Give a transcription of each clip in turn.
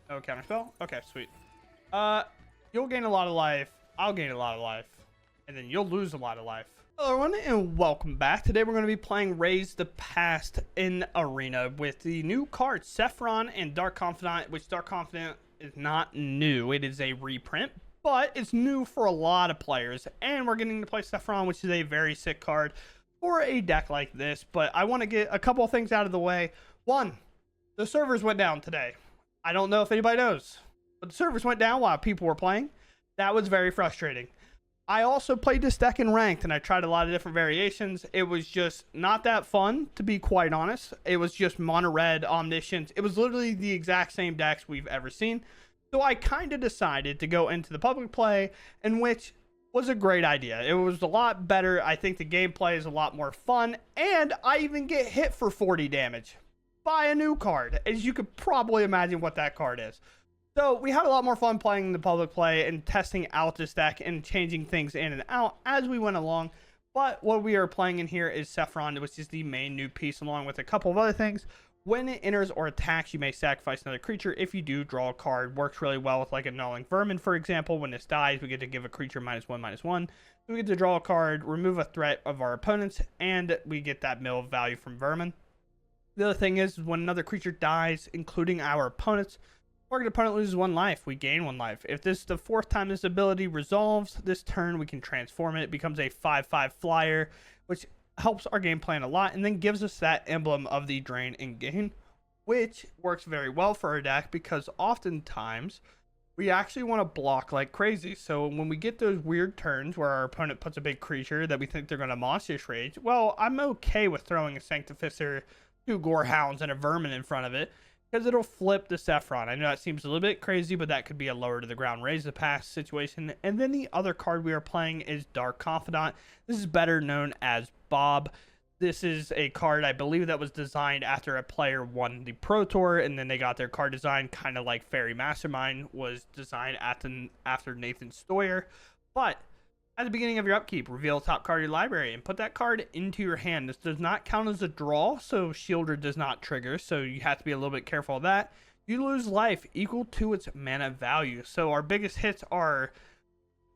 No counterspell? Okay, sweet. You'll gain a lot of life. I'll gain a lot of life. And then you'll lose a lot of life. Hello everyone, and welcome back. Today we're going to be playing Raise the Past in Arena with the new cards, Sephiroth and Dark Confidant, which Dark Confidant is not new. It is a reprint, but it's new for a lot of players. And we're getting to play Sephiroth, which is a very sick card for a deck like this. But I want to get a couple of things out of the way. One, the servers went down today. I don't know if anybody knows, but the servers went down while people were playing. That was very frustrating. I also played this deck in ranked, and I tried a lot of different variations. It was just not that fun, to be quite honest. It was just mono red, omniscience. It was literally the exact same decks we've ever seen. So I kind of decided to go into the public play, in which was a great idea. It was a lot better. I think the gameplay is a lot more fun, and I even get hit for 40 damage by a new card, as you could probably imagine what that card is. So we had a lot more fun playing the public play and testing out this deck and changing things in and out as we went along. But what we are playing in here is Sephiroth, which is the main new piece, along with a couple of other things. When it enters or attacks, you may sacrifice another creature. If you do, draw a card. Works really well with like a Gnawing Vermin, for example. When this dies, we get to give a creature -1/-1. So we get to draw a card, remove a threat of our opponents, and we get that mill value from Vermin. The other thing is when another creature dies, including our opponents, target opponent loses 1 life. We gain 1 life. If this is the 4th time this ability resolves this turn, we can transform it. It becomes a 5/5 flyer, which helps our game plan a lot, and then gives us that emblem of the drain and gain, which works very well for our deck because oftentimes we actually want to block like crazy. So when we get those weird turns where our opponent puts a big creature that we think they're going to monstrous rage, well, I'm okay with throwing a Sanctificer, 2 Gorehounds, and a Vermin in front of it, because it'll flip the Sephiroth. I know that seems a little bit crazy, but that could be a lower to the ground Raise the Past situation. And then the other card we are playing is Dark Confidant. This is better known as Bob. This is a card, I believe, that was designed after a player won the Pro Tour, and then they got their card design, kind of like Fairy Mastermind was designed after Nathan Stoyer. But at the beginning of your upkeep, reveal a top card of your library and put that card into your hand. This does not count as a draw, so Shielder does not trigger, so you have to be a little bit careful of that. You lose life equal to its mana value. So our biggest hits are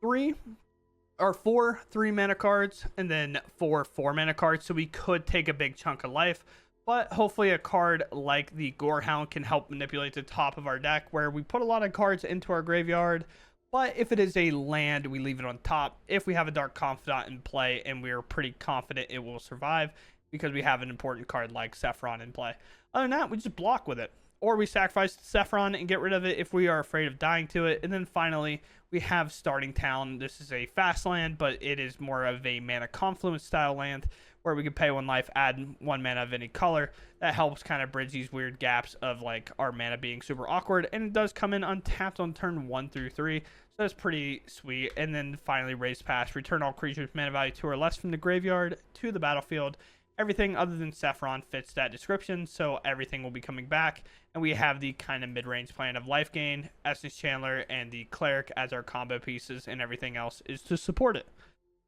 4 3 mana cards, and then 4 4 mana cards, so we could take a big chunk of life. But hopefully a card like the Gorehound can help manipulate the top of our deck, where we put a lot of cards into our graveyard. But if it is a land, we leave it on top. If we have a Dark Confidant in play, and we are pretty confident it will survive because we have an important card like Sephiroth in play. Other than that, we just block with it. Or we sacrifice Sephiroth and get rid of it if we are afraid of dying to it. And then finally, we have Starting Town. This is a fast land, but it is more of a mana confluence style land where we can pay 1 life, add 1 mana of any color. That helps kind of bridge these weird gaps of like our mana being super awkward. And it does come in untapped on turn 1 through 3. So that's pretty sweet. And then finally, Raise Past. Return all creatures mana value 2 or less from the graveyard to the battlefield. Everything other than Sephiroth fits that description, so everything will be coming back. And we have the kind of mid-range plan of life gain, Essence Chandler, and the Cleric as our combo pieces, and everything else is to support it.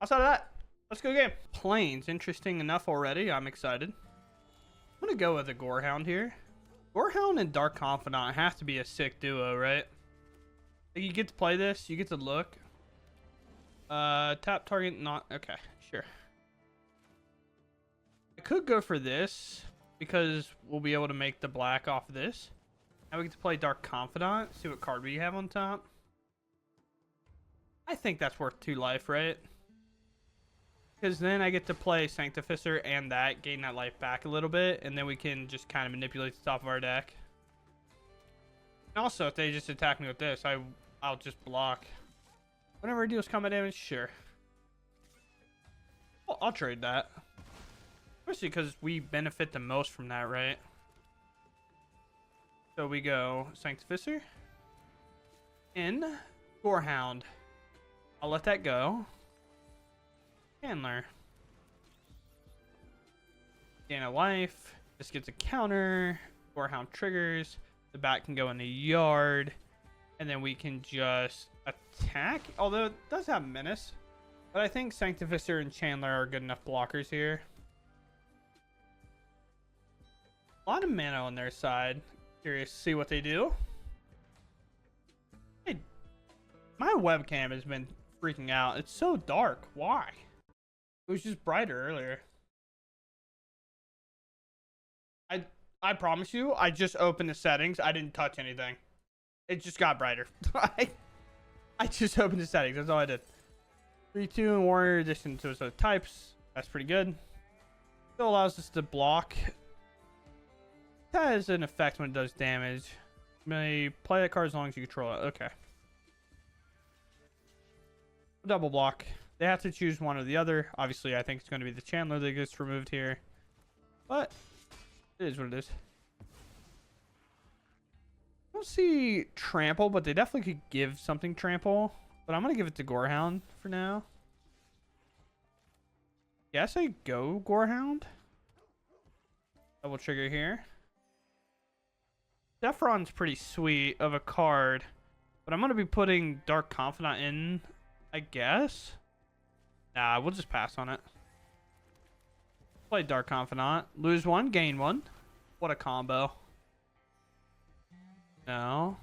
Outside of that, let's go game. Plains, interesting enough already. I'm excited. I'm going to go with a Gorehound here. Gorehound and Dark Confidant have to be a sick duo, right? You get to play this, you get to look. Tap target, not, okay, sure. I could go for this because we'll be able to make the black off of this. Now we get to play Dark Confidant, see what card we have on top. I think that's worth 2 life, right? Because then I get to play Sanctificer and that, gain that life back a little bit, and then we can just kind of manipulate the top of our deck. And also, if they just attack me with this, I'll just block. Whenever it deals combat damage, sure. Well, I'll trade that. Especially because we benefit the most from that, right? So we go Sanctificer. In Gorehound. I'll let that go. Chandler. Gain a life. This gets a counter. Gorehound triggers. The bat can go in the yard. And then we can just attack. Although it does have menace. But I think Sanctificer and Chandler are good enough blockers here. A lot of mana on their side. Curious to see what they do. My webcam has been freaking out. It's so dark. Why? It was just brighter earlier. I promise you, I just opened the settings. I didn't touch anything. It just got brighter. I just opened the settings. That's all I did. 3-2 and Warrior Edition. So types. That's pretty good. Still allows us to block. That has an effect when it does damage. You may play that card as long as you control it. Okay. Double block. They have to choose one or the other. Obviously, I think it's going to be the Chandler that gets removed here. But it is what it is. I don't see Trample, but they definitely could give something Trample. But I'm going to give it to Gorehound for now. Guess I go Gorehound. Double trigger here. Sephiroth's pretty sweet of a card. But I'm going to be putting Dark Confidant in, I guess. Nah, we'll just pass on it. Play Dark Confidant. Lose one, gain one. What a combo. No.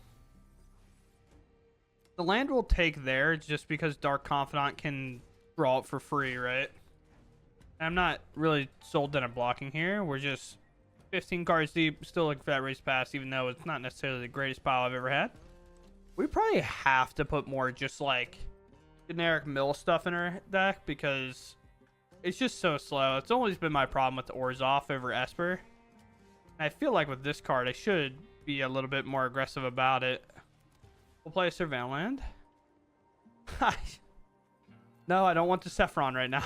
The land will take there just because Dark Confidant can draw it for free, right? I'm not really sold on a blocking here. We're just 15 cards deep, still looking for that race pass, even though it's not necessarily the greatest pile I've ever had. We probably have to put more just like generic mill stuff in our deck because it's just so slow. It's always been my problem with the Orzhov over Esper. And I feel like with this card, I should be a little bit more aggressive about it. We'll play a Surveil land. No, I don't want the Sephiroth right now.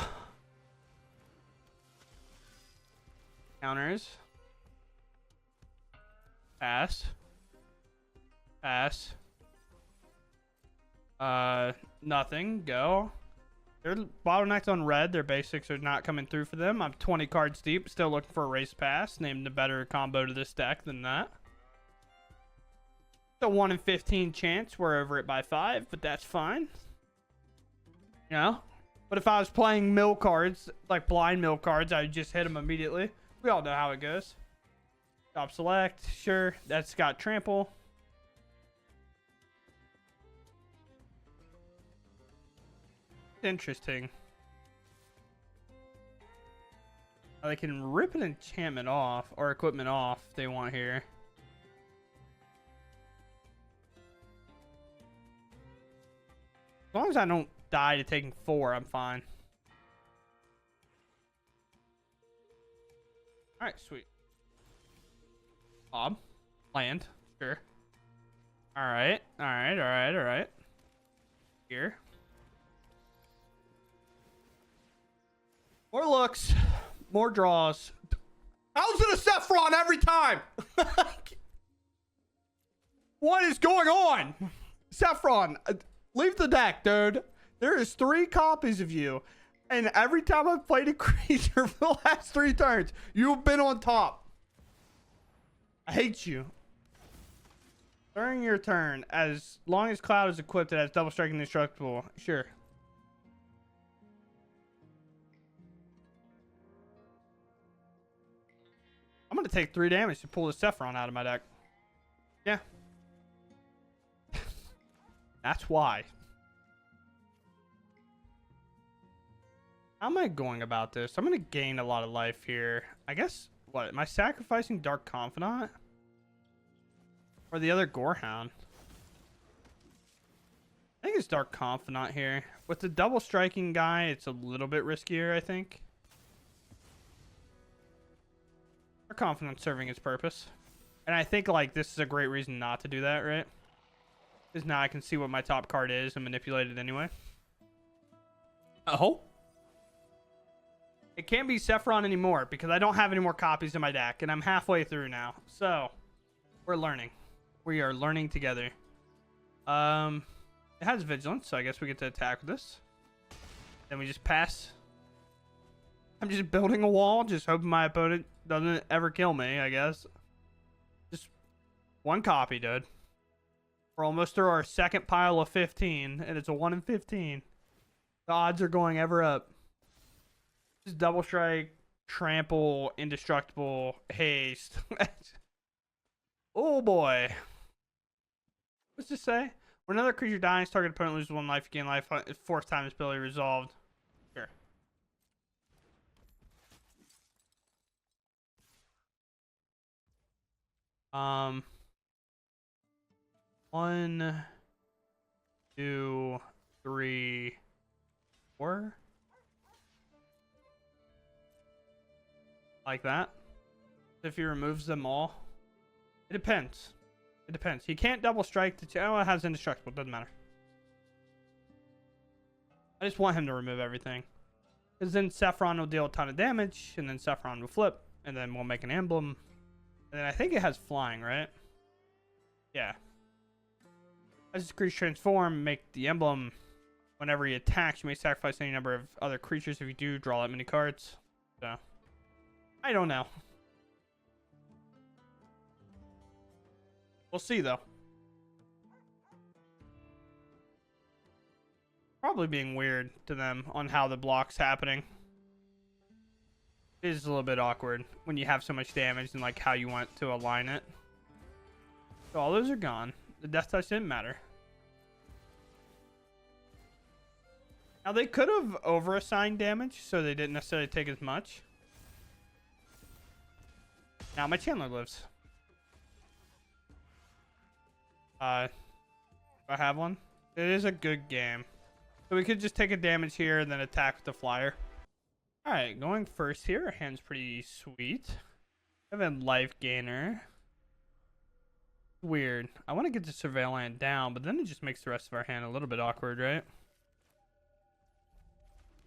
Counters. Pass. Pass. Nothing. Go. They're bottlenecked on red. Their basics are not coming through for them. I'm 20 cards deep. Still looking for a race pass. Named a better combo to this deck than that. It's a 1 in 15 chance we're over it by 5, but that's fine. You know? But if I was playing mill cards, like blind mill cards, I would just hit them immediately. We all know how it goes. Top select. Sure. That's got trample. Interesting. They can rip an enchantment off or equipment off if they want here. As long as I don't die to taking 4, I'm fine. Alright, sweet. Bob. Land. Sure. Alright. Alright, alright, alright. Here. More looks. More draws. How's it a Sephiroth every time? What is going on? Sephiroth, leave the deck, dude. There is 3 copies of you. And every time I've played a creature for the last 3 turns, you've been on top. I hate you. During your turn, as long as Cloud is equipped, it has double striking indestructible. Sure. I'm going to take 3 damage to pull the Sephiroth out of my deck. Yeah. That's why. How am I going about this? I'm going to gain a lot of life here. I guess, what? Am I sacrificing Dark Confidant? Or the other Gorehound? I think it's Dark Confidant here. With the double striking guy, it's a little bit riskier, I think. Dark Confidant serving its purpose. And I think, like, this is a great reason not to do that, right? Because now I can see what my top card is and manipulate it anyway. Oh. It can't be Sephiroth anymore because I don't have any more copies in my deck. And I'm halfway through now. So, we're learning. We are learning together. It has Vigilance, so I guess we get to attack with this. Then we just pass. I'm just building a wall, just hoping my opponent doesn't ever kill me, I guess. Just 1 copy, dude. We're almost through our second pile of 15, and it's a 1 in 15. The odds are going ever up. Just double strike, trample, indestructible, haste. Oh boy. What's this say? When another creature dies, target opponent loses 1 life, you gain life. Fourth time this ability resolved. Sure. One, 2, 3, 4. Like that. If he removes them all. It depends. It depends. He can't double strike the oh, it has indestructible, doesn't matter. I just want him to remove everything. Because then Sephiroth will deal a ton of damage, and then Sephiroth will flip, and then we'll make an emblem. And then I think it has flying, right? Yeah. As this creature transform, make the emblem. Whenever he attacks, you may sacrifice any number of other creatures. If you do, draw that many cards. So, I don't know. We'll see, though. Probably being weird to them on how the block's happening. It is a little bit awkward when you have so much damage and like how you want to align it. So all those are gone. The death touch didn't matter. Now they could have over-assigned damage, so they didn't necessarily take as much. Now my Chandler lives. Do I have one? It is a good game. So we could just take a damage here and then attack with the flyer. Alright, going first here. Our hand's pretty sweet. We have a life gainer. Weird. I want to get the Surveil Land down, but then it just makes the rest of our hand a little bit awkward, right?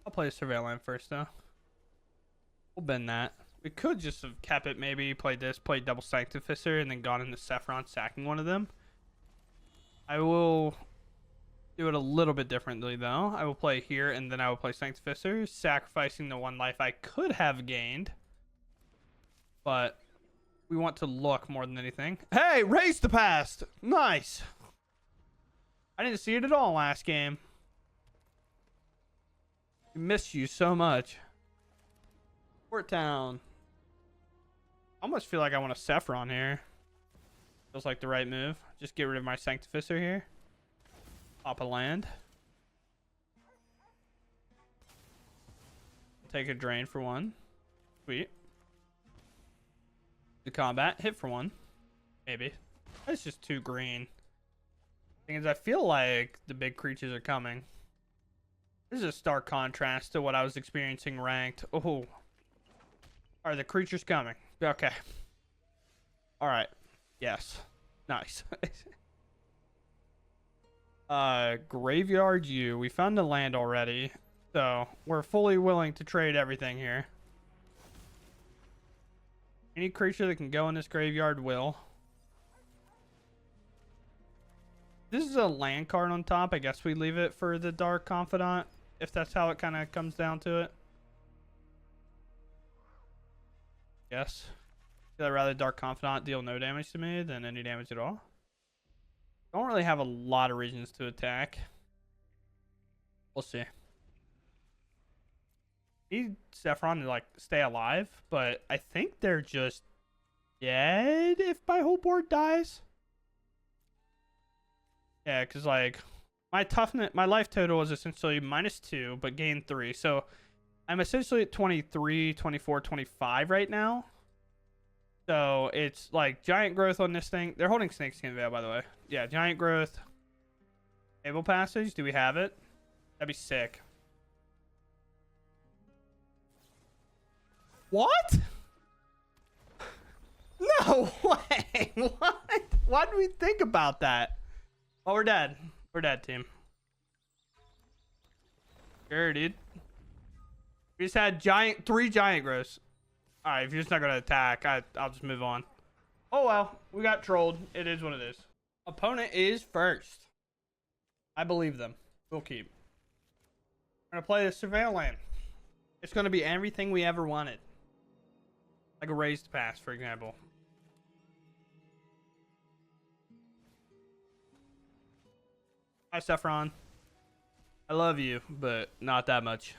I'll play the Surveil Land first, though. We'll bend that. We could just have kept it, maybe played this, played double Sanctificer, and then gone into Sephiroth, sacking one of them. I will do it a little bit differently, though. I will play here, and then I will play Sanctificer, sacrificing the 1 life I could have gained. But we want to look more than anything. Hey, raise the past! Nice! I didn't see it at all last game. I miss you so much. Port Town. I almost feel like I want a Sephiroth here. Feels like the right move. Just get rid of my Sanctificer here. Pop a land. Take a drain for 1. Sweet. The combat. Hit for 1. Maybe. That's just 2 green. Thing is, I feel like the big creatures are coming. This is a stark contrast to what I was experiencing ranked. Oh. Are the creatures coming? Okay. Alright. Yes. Nice. Graveyard U. We found the land already. So, we're fully willing to trade everything here. Any creature that can go in this graveyard will. This is a land card on top. I guess we leave it for the Dark Confidant, if that's how it kind of comes down to it. Yes. I'd rather Dark Confidant deal no damage to me than any damage at all. Don't really have a lot of reasons to attack. We'll see. Need Sephiroth to like stay alive, but I think they're just dead if my whole board dies. Yeah, because like my toughness, my life total is essentially -2, but gain 3. So I'm essentially at 23, 24, 25 right now. So it's like giant growth on this thing. They're holding Snakeskin Veil, by the way. Yeah, giant growth. Table Passage. Do we have it? That'd be sick. What? No way. What? Why did we think about that? Oh, we're dead. We're dead, team. Sure, dude. We just had 3 giant growths. Alright, if you're just not going to attack, I'll just move on. Oh, well. We got trolled. It is what it is. Opponent is first. I believe them. We'll keep. We're going to play the Surveil Land. It's going to be everything we ever wanted. Like a raised pass, for example. Hi, Sephiroth. I love you, but not that much.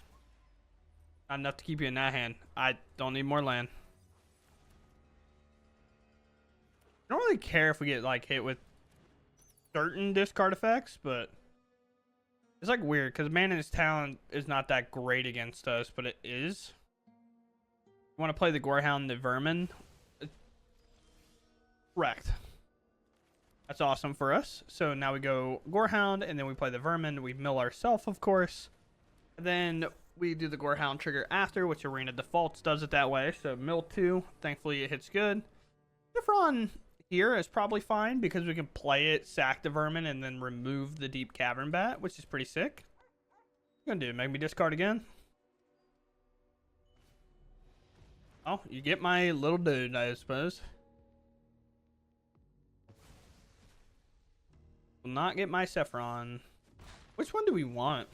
Not enough to keep you in that hand. I don't need more land. I don't really care if we get like hit with certain discard effects, but it's like weird because Manon's talent is not that great against us, but it is. You want to play the Gorehound, the Vermin? Correct. That's awesome for us. So now we go Gorehound, and then we play the Vermin. We mill ourselves, of course. And then we do the Gorehound trigger after, which Arena defaults does it that way. So mill 2. Thankfully, it hits good. Sephiroth here is probably fine because we can play it, sack the Vermin, and then remove the Deep Cavern Bat, which is pretty sick. What are you gonna do? Make me discard again? Oh, you get my little dude, I suppose. Will not get my Sephiroth. Which one do we want?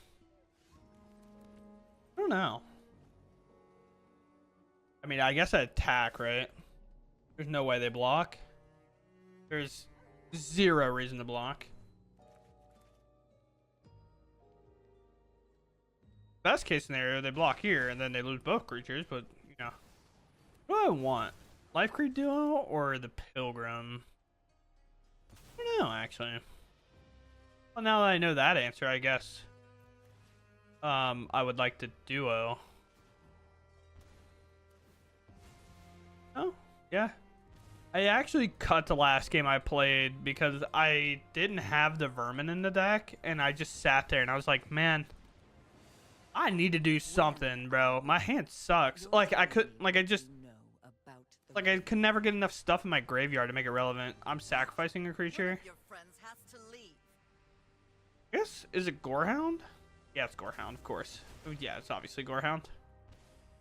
I don't know. I mean, I guess I attack, right? There's no way they block. There's zero reason to block. Best case scenario, they block here and then they lose both creatures, but, you know. What do I want? Life Creed Duo or the Pilgrim? I don't know, actually. Well, now that I know that answer, I guess I would like the Duo. Oh, yeah. I actually cut the last game I played because I didn't have the Vermin in the deck, and I just sat there and I was like, man, I need to do something, bro. My hand sucks. Like, I could never get enough stuff in my graveyard to make it relevant. I'm sacrificing a creature. I guess, is it Gorehound? Yeah, it's Gorehound, of course. Oh, yeah, it's obviously Gorehound.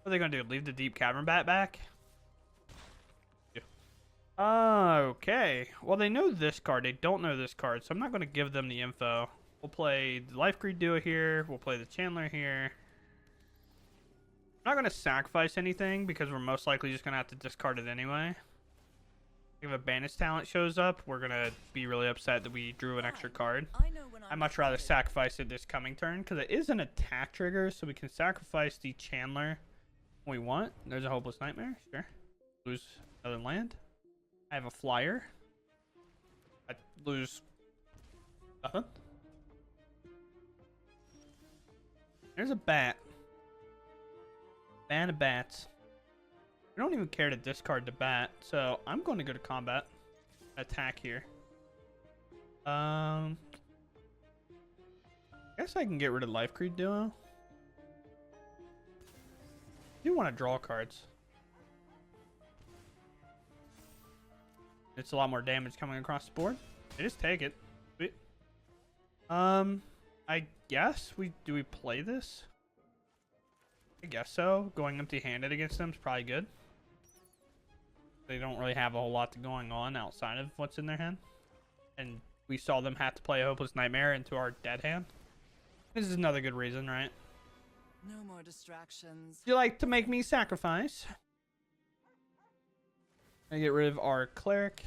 What are they going to do? Leave the Deep Cavern Bat back? Yeah. Okay. Well, they know this card. They don't know this card, so I'm not going to give them the info. We'll play the Life Creed Duo here. We'll play the Chandler here. I'm not going to sacrifice anything because we're most likely just going to have to discard it anyway. If a banished talent shows up, we're going to be really upset that we drew an extra card. I'd much rather sacrifice it this coming turn because it is an attack trigger, so we can sacrifice the Chandler when we want. There's a Hopeless Nightmare. Sure. Lose another land. I have a flyer. I lose nothing. There's a bat. Ban of bats. I don't even care to discard the bat, so I'm going to go to combat. Attack here. I guess I can get rid of Life Creed Duo. I do want to draw cards. It's a lot more damage coming across the board. I just take it. Sweet. I guess we play this? I guess so. Going empty-handed against them is probably good. They don't really have a whole lot going on outside of what's in their hand. And we saw them have to play a Hopeless Nightmare into our dead hand. This is another good reason, right? No more distractions. You like to make me sacrifice? I get rid of our Cleric.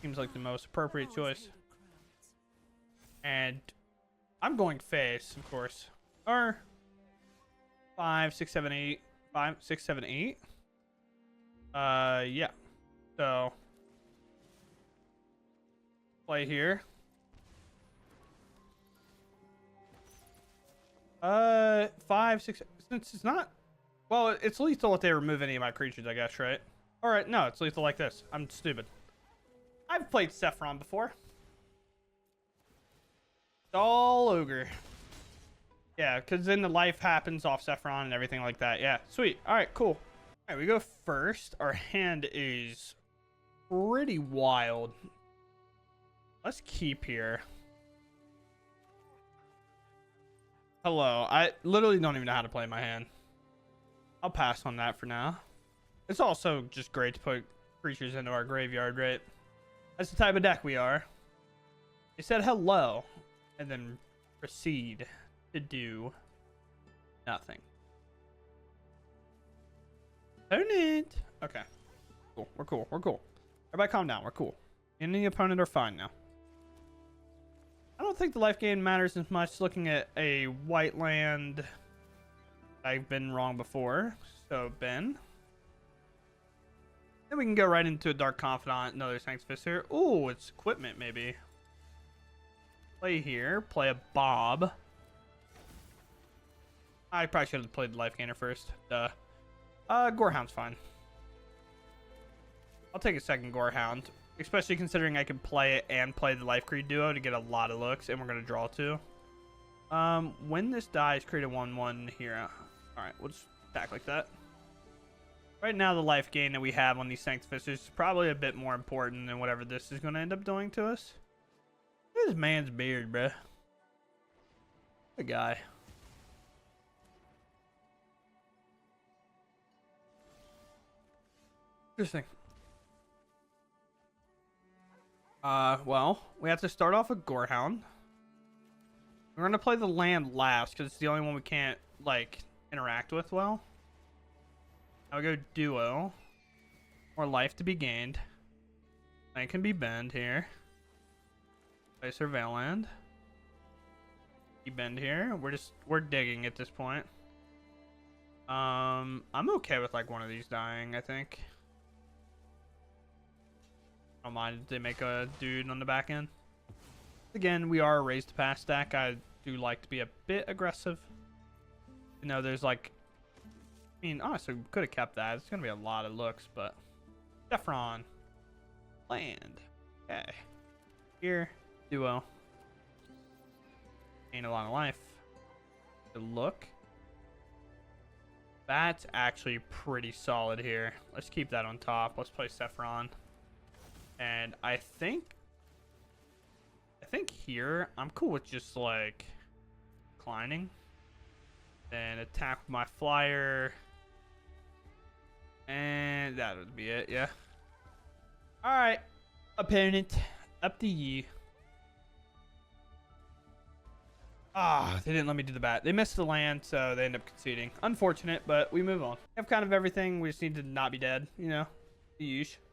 Seems like the most appropriate choice. And I'm going face, of course. Or 5, 6, 7, 8. 5, 6, 7, 8. Yeah. So play here. 5, 6. Since it's not, well, it's lethal if they remove any of my creatures, I guess, right? All right, no, it's lethal like this. I'm stupid. I've played Sephiroth before. All ogre. Yeah, because then the life happens off Sephiroth and everything like that. Yeah, sweet. All right, cool. All right, we go first. Our hand is pretty wild. Let's keep here. Hello. I literally don't even know how to play my hand. I'll pass on that for now. It's also just great to put creatures into our graveyard, right? That's the type of deck we are. They said hello and then proceed to do nothing. Opponent. Okay. Cool. We're cool. We're cool. Everybody calm down. We're cool. Me and the opponent are fine now. I don't think the life gain matters as much looking at a white land. I've been wrong before. So, Ben. Then we can go right into a Dark Confidant, another Sanctificer. Ooh, it's equipment, maybe. Play here. Play a Bob. I probably should have played the life gainer first. Duh. Gorehound's fine. I'll take a second Gorehound, especially considering I can play it and play the life creed duo to get a lot of looks, and we're gonna draw two. When this dies, create a 1/1 here. All right, we'll just attack like that. Right now, the life gain that we have on these Sanctificers is probably a bit more important than whatever this is gonna end up doing to us. Look at this man's beard, bruh. The guy. Interesting. Well, we have to start off with Gorehound. We're gonna play the land last because it's the only one we can't like interact with well. Now we go duo. More life to be gained. Land can be bend here. Play Surveilland. Be bend here. We're digging at this point. I'm okay with like one of these dying, I think. I don't mind if they make a dude on the back end. Again, we are a raise to pass stack. I do like to be a bit aggressive. You know, there's like, I mean, honestly, we could have kept that. It's gonna be a lot of looks, but Sephiroth, land, okay. Here, duo, ain't a lot of life. The look, that's actually pretty solid here. Let's keep that on top. Let's play Sephiroth. And I think here I'm cool with just like declining and attack with my flyer, and that would be it. Yeah. All right, opponent, up to you. Ah, they didn't let me do the bat. They missed the land, so they end up conceding. Unfortunate, but we move on. We have kind of everything. We just need to not be dead. You know, the usual.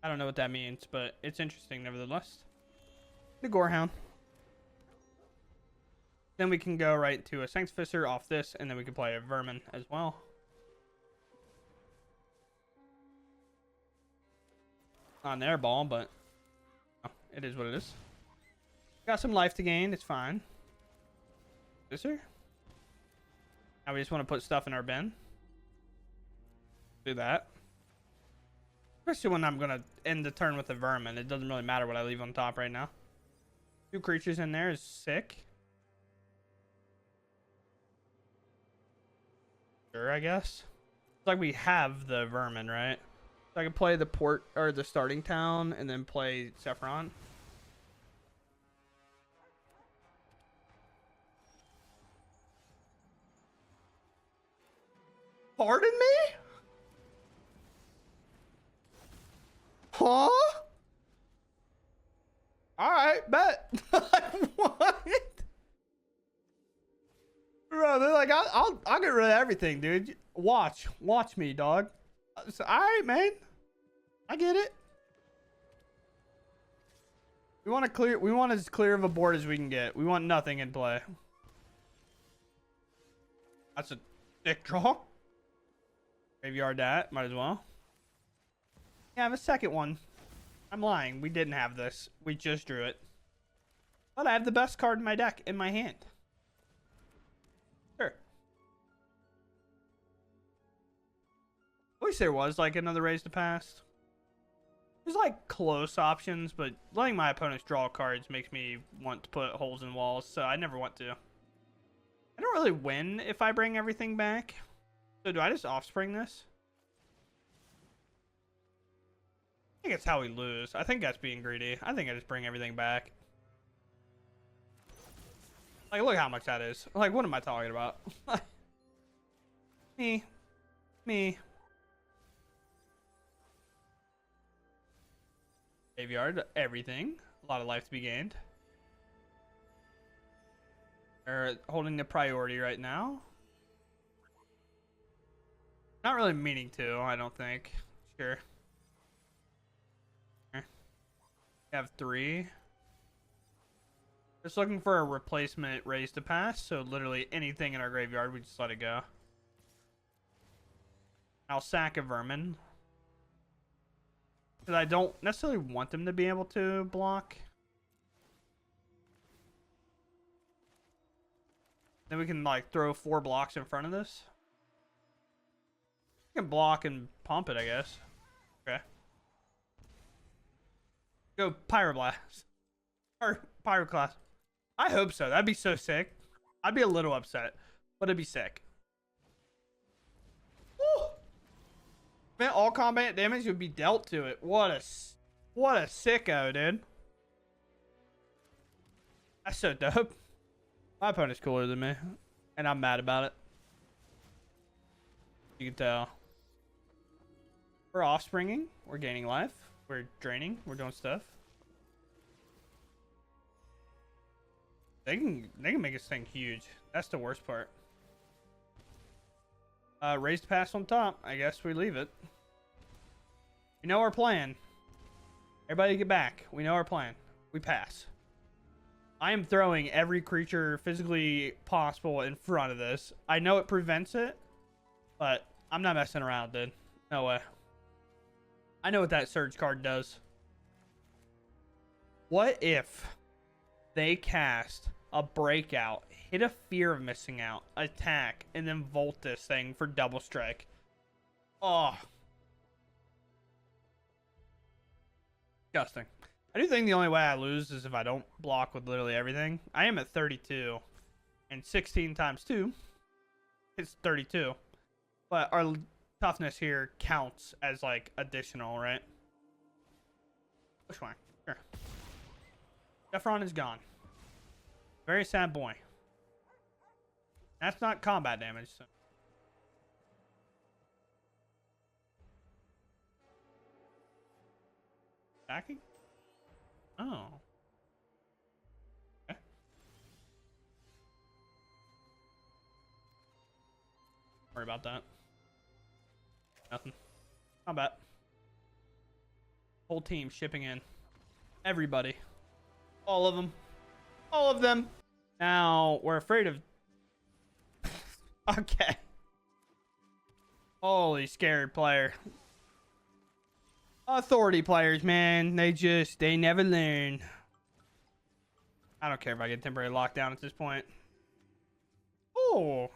I don't know what that means, but it's interesting nevertheless. The Gorehound. Then we can go right to a Sanctificer off this, and then we can play a Vermin as well. On their ball, but oh, it is what it is. Got some life to gain. It's fine. Is there? Now we just want to put stuff in our bin. Do that. Especially when I'm going to end the turn with a Vermin. It doesn't really matter what I leave on top right now. 2 creatures in there is sick. Sure, I guess. It's like we have the Vermin, right? So I can play the port or the starting town and then play Sephiroth. Pardon me? Huh? Alright, bet. What? Bro, they're like, I'll get rid of everything, dude. Watch me, dog. Alright, man. I get it. We want as clear of a board as we can get. We want nothing in play. That's a dick draw. Graveyard that, might as well. Yeah, I have a second one. I'm lying. We didn't have this. We just drew it. But I have the best card in my deck in my hand. Sure. I wish there was like another raise to pass. There's like close options, but letting my opponents draw cards makes me want to put holes in walls, so I never want to. I don't really win if I bring everything back. So do I just offspring this? I think it's how we lose. I think that's being greedy. I think I just bring everything back. Like, look how much that is. Like, what am I talking about? Me. Graveyard, everything. A lot of life to be gained. They're holding the priority right now. Not really meaning to, I don't think. Sure. Have 3. Just looking for a replacement raise to pass, so literally anything in our graveyard, we just let it go. I'll sack a Vermin. Because I don't necessarily want them to be able to block. Then we can, like, throw 4 blocks in front of this. We can block and pump it, I guess. Okay. Go Pyroblast. Or Pyroclast. I hope so. That'd be so sick. I'd be a little upset, but it'd be sick. Woo! Man, all combat damage would be dealt to it. What a sicko, dude. That's so dope. My opponent's cooler than me, and I'm mad about it. You can tell. We're offspringing. We're gaining life. We're draining. We're doing stuff. They can make this thing huge. That's the worst part. Raised pass on top. I guess we leave it. We know our plan. Everybody get back. We know our plan. We pass. I am throwing every creature physically possible in front of this. I know it prevents it, but I'm not messing around, dude. No way. I know what that surge card does. What if they cast a breakout, hit a fear of missing out, attack, and then volt this thing for double strike? Oh. Disgusting. I do think the only way I lose is if I don't block with literally everything. I am at 32. And 16 times 2 is 32. But our toughness here counts as, like, additional, right? Which one? Sure. Sephiroth is gone. Very sad boy. That's not combat damage, so. Attacking? Oh. Okay. Worry about that. Nothing. Combat. Whole team shipping in. Everybody. All of them. All of them. Now, we're afraid of... Okay. Holy scared player. Authority players, man. They never learn. I don't care if I get temporary lockdown at this point. Oh.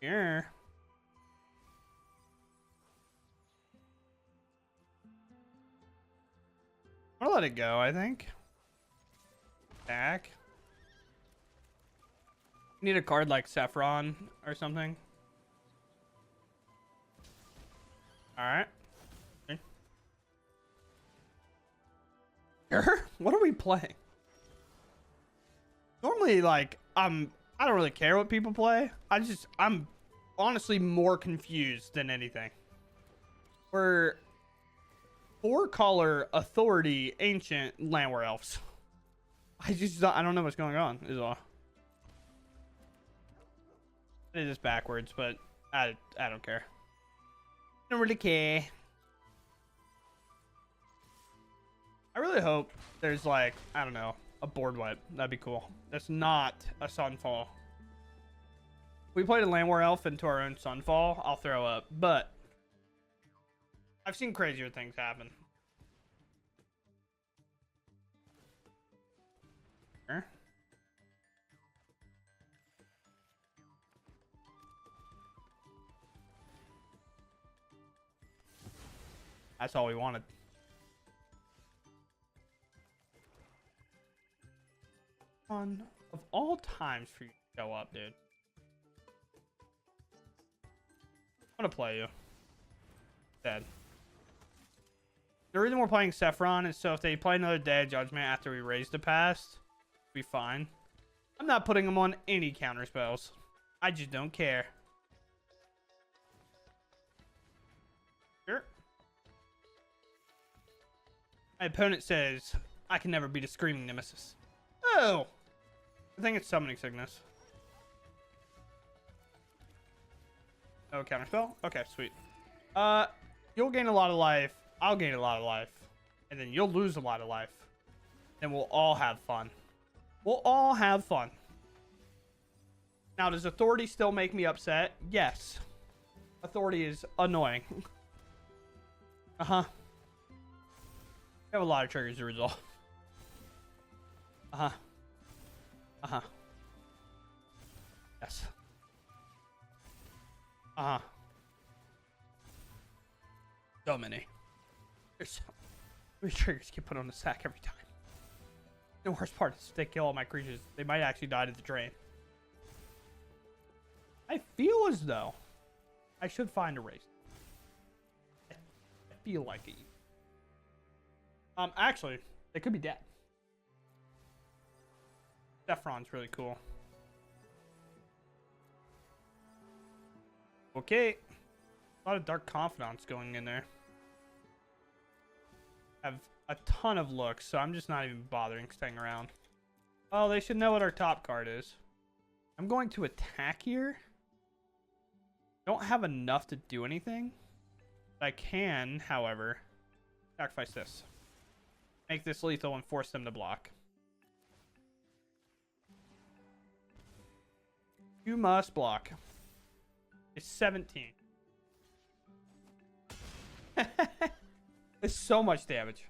Yeah. I'll let it go, I think. Attack. Need a card like Sephiroth or something. Alright. Okay. What are we playing? Normally, like, I don't really care what people play. I'm honestly more confused than anything. We're 4-color authority ancient landware elves. I don't know what's going on, is all. It is backwards, but I don't care. I don't really care. I really hope there's, like, I don't know, a board wipe. That'd be cool. That's not a Sunfall. If we played a landware elf into our own Sunfall, I'll throw up. But I've seen crazier things happen. Sure. That's all we wanted. One of all times for you to show up, dude. I'm gonna play you. Dead. The reason we're playing Sephiroth is so if they play another Day of Judgment after we raise the past, we'll be fine. I'm not putting them on any counter spells. I just don't care. Sure. My opponent says, I can never beat a Screaming Nemesis. Oh! I think it's Summoning Sickness. Oh, counterspell? Okay, sweet. You'll gain a lot of life. I'll gain a lot of life. And then you'll lose a lot of life. Then we'll all have fun. We'll all have fun. Now, does authority still make me upset? Yes. Authority is annoying. Uh-huh. We have a lot of triggers to resolve. Uh-huh. Uh-huh. Yes. Uh-huh. So many. There's so many triggers get put on the sack every time. The worst part is they kill all my creatures. They might actually die to the drain. I feel as though I should find a race. I feel like it. Actually, they could be dead. Sephiroth's really cool. Okay. A lot of Dark Confidants going in there. Have a ton of looks, so I'm just not even bothering staying around. Well, they should know what our top card is. I'm going to attack here. Don't have enough to do anything. But I can, however, sacrifice this. Make this lethal and force them to block. You must block. It's 17. It's so much damage.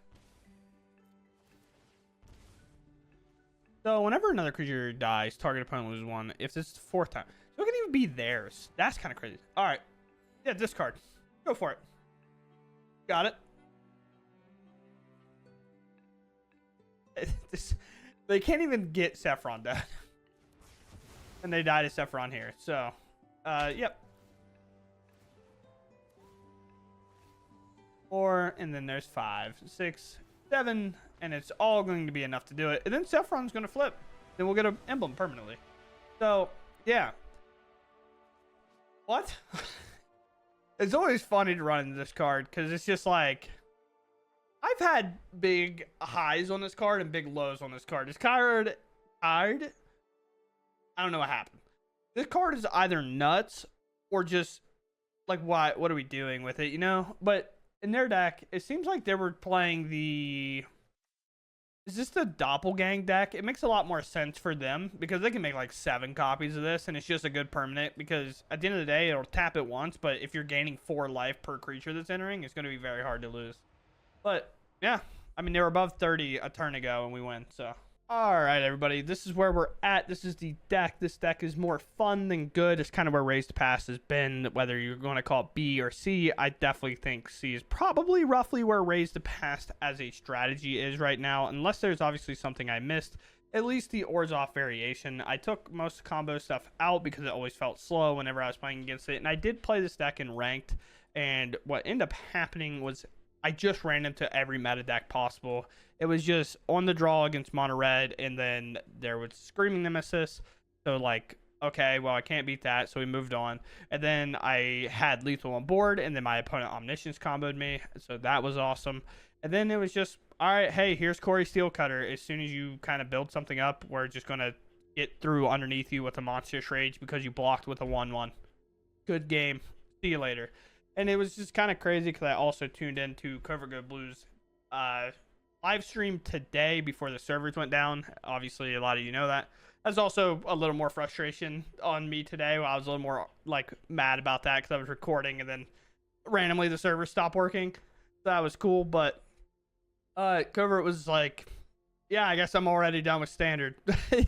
So whenever another creature dies, target opponent loses 1. If this is the 4th time, so it can even be theirs. That's kind of crazy. All right, yeah, discard. Go for it. Got it. They can't even get Sephiroth dead, and they die to Sephiroth here. So, yep. 4, and then there's 5, 6, 7, and it's all going to be enough to do it. And then Sephiroth's going to flip. Then we'll get an emblem permanently. So, yeah. What? It's always funny to run into this card because it's just like, I've had big highs on this card and big lows on this card. This card, I don't know what happened. This card is either nuts or just like, what are we doing with it, you know? But in their deck, it seems like they were playing the... Is this the Doppelgang deck? It makes a lot more sense for them because they can make like 7 copies of this and it's just a good permanent because at the end of the day, it'll tap it once, but if you're gaining 4 life per creature that's entering, it's going to be very hard to lose. But yeah, I mean, they were above 30 a turn ago and we win, so... Alright, everybody, this is where we're at. This is the deck. This deck is more fun than good. It's kind of where Raise to Pass has been, whether you're going to call it B or C. I definitely think C is probably roughly where Raise to Pass as a strategy is right now, unless there's obviously something I missed. At least the Orzhov variation. I took most combo stuff out because it always felt slow whenever I was playing against it, and I did play this deck in Ranked, and what ended up happening was I just ran into every meta deck possible. It was just on the draw against Mono Red, and then there was Screaming Nemesis. So, like, okay, well, I can't beat that, so we moved on. And then I had Lethal on board, and then my opponent Omniscience comboed me, so that was awesome. And then it was just, all right, hey, here's Corey Steelcutter. As soon as you kind of build something up, we're just going to get through underneath you with a Monstrous Rage because you blocked with a 1/1. Good game. See you later. And it was just kind of crazy because I also tuned into Covert Go Blues live stream today before the servers went down. Obviously, a lot of you know that. There's also a little more frustration on me today. I was a little more like mad about that because I was recording and then randomly the server stopped working. So that was cool, but Covert was like, yeah, I guess I'm already done with Standard.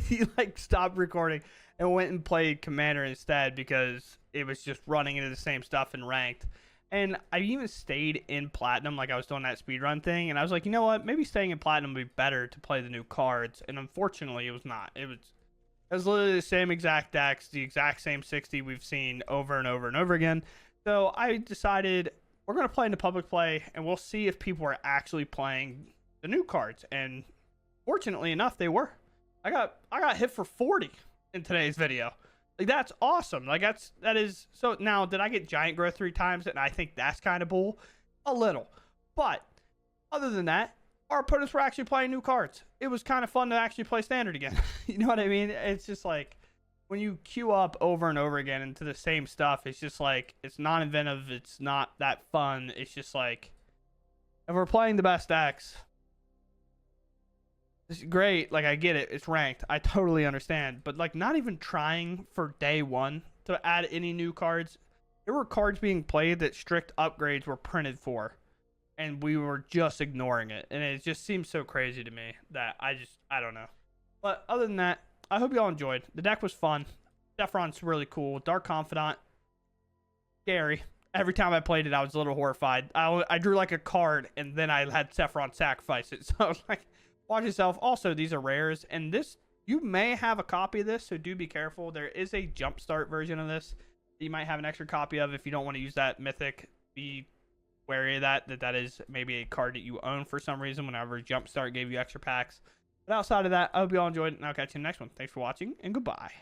He like stopped recording and went and played Commander instead because it was just running into the same stuff in Ranked. And I even stayed in Platinum, like I was doing that speedrun thing. And I was like, you know what? Maybe staying in Platinum would be better to play the new cards. And unfortunately, it was not. It was literally the same exact decks, the exact same 60 we've seen over and over and over again. So I decided we're going to play into public play, and we'll see if people are actually playing the new cards. And fortunately enough, they were. I got hit for 40 in today's video. Like, that's awesome. Like, that is so. Now, did I get Giant Growth 3 times? And I think that's kind of bull. A little. But other than that, our opponents were actually playing new cards. It was kind of fun to actually play Standard again. You know what I mean? It's just like when you queue up over and over again into the same stuff, it's just like, it's not inventive. It's not that fun. It's just like, if we're playing the best decks, It's great. Like, I get it. It's ranked. I totally understand. But, like, not even trying for day one to add any new cards. There were cards being played that strict upgrades were printed for. And we were just ignoring it. And it just seems so crazy to me that I don't know. But other than that, I hope you all enjoyed. The deck was fun. Sephiroth's really cool. Dark Confidant. Scary. Every time I played it, I was a little horrified. I drew like a card, and then I had Sephiroth sacrifice it. So I was like, watch yourself. Also, these are rares, and this, you may have a copy of this, so do be careful. There is a jumpstart version of this that you might have an extra copy of if you don't want to use that mythic. Be wary of that is maybe a card that you own for some reason whenever jumpstart gave you extra packs. But outside of that, I hope you all enjoyed, and I'll catch you in the next one. Thanks for watching, and goodbye.